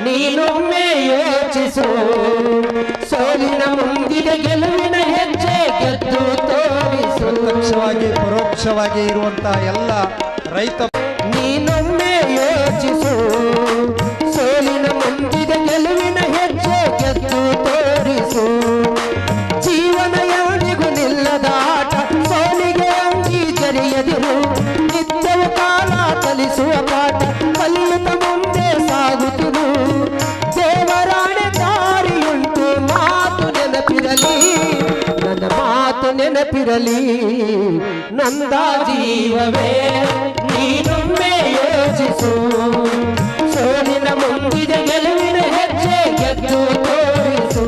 ನೀನೊಮ್ಮೆ ಯೋಚಿಸು ಸೋಲಿನ ಮುಂದಿದೆ ಗೆಲುವಿನ ಹೆಜ್ಜೆ ಗೆದ್ದು ತೋರಿಸು ಪ್ರತ್ಯಕ್ಷವಾಗಿ ಪರೋಕ್ಷವಾಗಿ ಇರುವಂತಹ ಎಲ್ಲ ರೈತ ನೀನೊಮ್ಮೆ ಯೋಚಿಸು ಸೋಲಿನ ಮುಂದಿದೆ ಗೆಲುವಿನ ಹೆಜ್ಜೆ ಗೆದ್ದು ತೋರಿಸು ಜೀವನ ಯಾರಿಗೂ ನಿಲ್ಲದ ಆಟ ಸೋಲಿಗೆ ಅಂಗಿ ಜರಿಯದಿರು ನಿತ್ಯವು ಕಾಲ ಕಲಿಸುವ ಪಾಠ ಕಲಿಯುತ್ತ ಮುಂದೆ ಸಾಗುತ್ತಿರು ದೇವರಾಣೆ ದಾರಿಯುಂಟು ಮಾತು ನೆನಪಿರಲಿ ನನ್ನ ಮಾತು ನೆನಪಿರಲಿ ನಂದ ಜೀವವೇ ನೀನೊಮ್ಮೆ ಯೋಚಿಸು ಸೋಲಿನ ಮುಂದಿದೆ ಗೆಲುವಿನ ಹೆಜ್ಜೆ ಗೆದ್ದು ತೋರಿಸು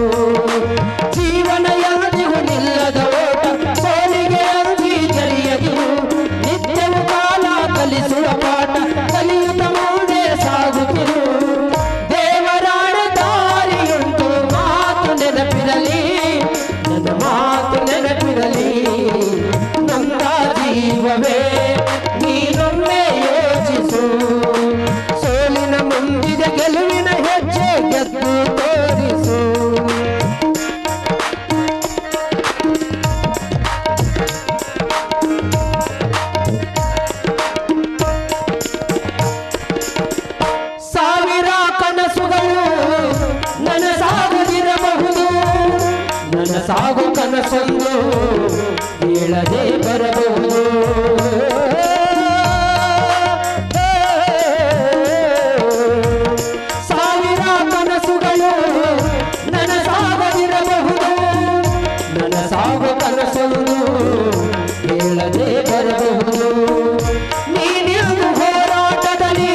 ಜೀವನ ಯಾರಿಗೂ ನಿಲ್ಲದ ಓಟ ಸೋಲಿಗೆ ಅಂಗಿ ಜರಿಯದಿರು ನಿತ್ಯವು ಕಾಲ ಕಲಿಸುವ ಪಾಠ ಕಲಿಯುತ್ತ ಮುಂದೆ ಸಾಗುತ್ತಿರು ದೇವರಾಣ ದಾರಿಯುಂಟು ಮಾತು ನೆನಪಿರಲಿ ನನ್ನ ಮಾತು ನೆನಪಿರಲಿ ನಂದ ಜೀವವೇ ನೀನೊಮ್ಮೆ ಯೋಚಿಸು ಸೋಲಿನ ಮುಂದಿದೆ ಗೆಲುವಿನ ಹೆಜ್ಜೆ ಗೆದ್ದು ತೋರಿಸು ಸಾವಿರ ಕನಸುಗಳು ನನಸಾಗದಿರಬಹುದು ನನಸಾಗು ಕನಸೊಂದು ಹೇಳದೆ ಬರಬಹುದು ಸಾವಿರ ಕನಸುಗಳು ನನಸಾಗದಿರಬಹುದು ನನಸಾಗು ಕನಸೊಂದು ಹೇಳದೆ ಬರಬಹುದು ನೀನಿರುವುದು ಹೋರಾಟದಲ್ಲಿ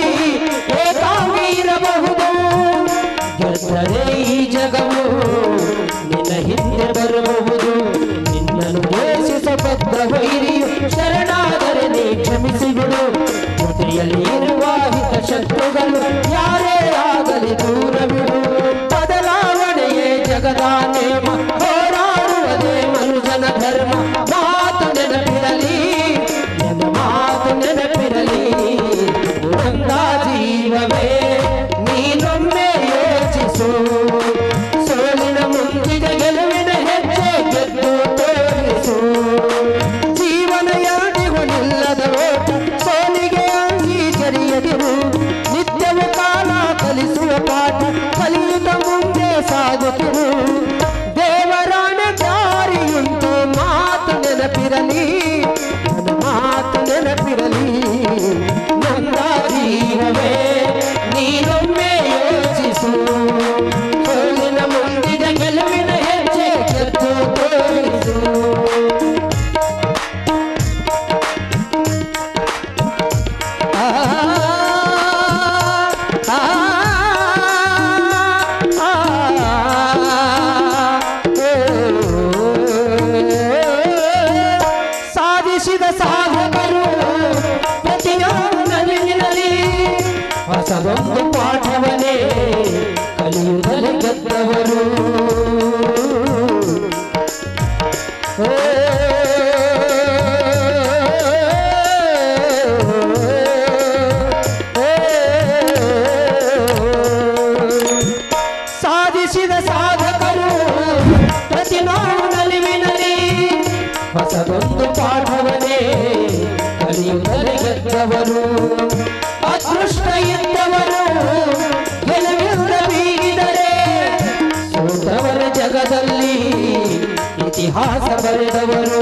ಏಕಾಂಗಿ ಇರಬಹುದು ಗೆದ್ದರೆ ಈ ಜಗವು ನಿನ್ನ ಹಿಂದೆ ಬರಬಹುದು ನಿನ್ನನ್ನು ದ್ವೇಷಿಸಬದ್ಧ ವೈರಿಯು ಶರಣಾದರೆ ನೀ ಕ್ಷಮಿಸಿಬಿಡು ಜೊತೆಯಲ್ಲಿ ಇರುವ ಹಿತ ಶತ್ರುಗಳು ಯಾರೇ ಆಗಲಿ ದೂರವಿಡು ಬದಲಾವಣೆಯೇ ಜಗದ ನೇಮ ಹೋರಾಡುವುದೇ ಮನುಜನ ಧರ್ಮ ಮಾತು ನೆನಪಿರಲಿ ನನ್ನ ಮಾತು ನೆನಪಿರಲಿ ನಂದ ಜೀವವೇ ನೀನೊಮ್ಮೆ ಯೋಚಿಸು ಸೋಲಿನ ಮುಂದಿದೆ ಗೆಲುವಿನ ಹೆಜ್ಜೆ ಗೆದ್ದು ತೋರಿಸು ಜೀವನ ಯಾರಿಗೂ ನಿಲ್ಲದ ಓಟ ಸೋಲಿಗೆ ಅಂಗಿ ಜರಿಯದಿರು ನಿತ್ಯವು ಕಾಲ ಕಲಿಸುವ ಪಾಠ ಕಲಿಯುತ್ತ ಮುಂದೆ ಸಾಗುತ್ತಿರು ದೇವರಾಣ ದಾರಿಯುಂಟು ಮಾತು ನೆನಪಿರಲಿ ನನ್ನ ಮಾತು ನೆನಪಿರಲಿ ನಂದ ಜೀವವೇ ನೀನೊಮ್ಮೆ ಯೋಚಿಸು ಸೋಲಿನ ಮುಂದಿದೆ ಗೆಲುವಿನ ಹೆಜ್ಜೆ ಗೆದ್ದು ತೋರಿಸು ಸಾಧಿಸಿದ ಸಾಧಕರು ಪ್ರತಿಯೊಂದರಲ್ಲಿ ಹೊಸದೊಂದು ಪಾಠವನ್ನೇ ಕಲಿಯುವುದರಲ್ಲಿ ಗೆದ್ದವರು ಸಾಧಿಸಿದ ಸಾಧಕರು ಪ್ರತಿ ನೋವು ನಲಿವಿನಲ್ಲಿ ಹೊಸದೊಂದು ಪಾಠವನ್ನೇ ಕಲಿಯುವುದರಲ್ಲಿ ಗೆದ್ದವರು ಅದೃಷ್ಟ ಇದ್ದವರು ಗೆಲುವಿಂದ ಬೀಗಿದರೆ ಸೋತವರ ಜಗದಲ್ಲಿ ಇತಿಹಾಸ ಬರೆದವರು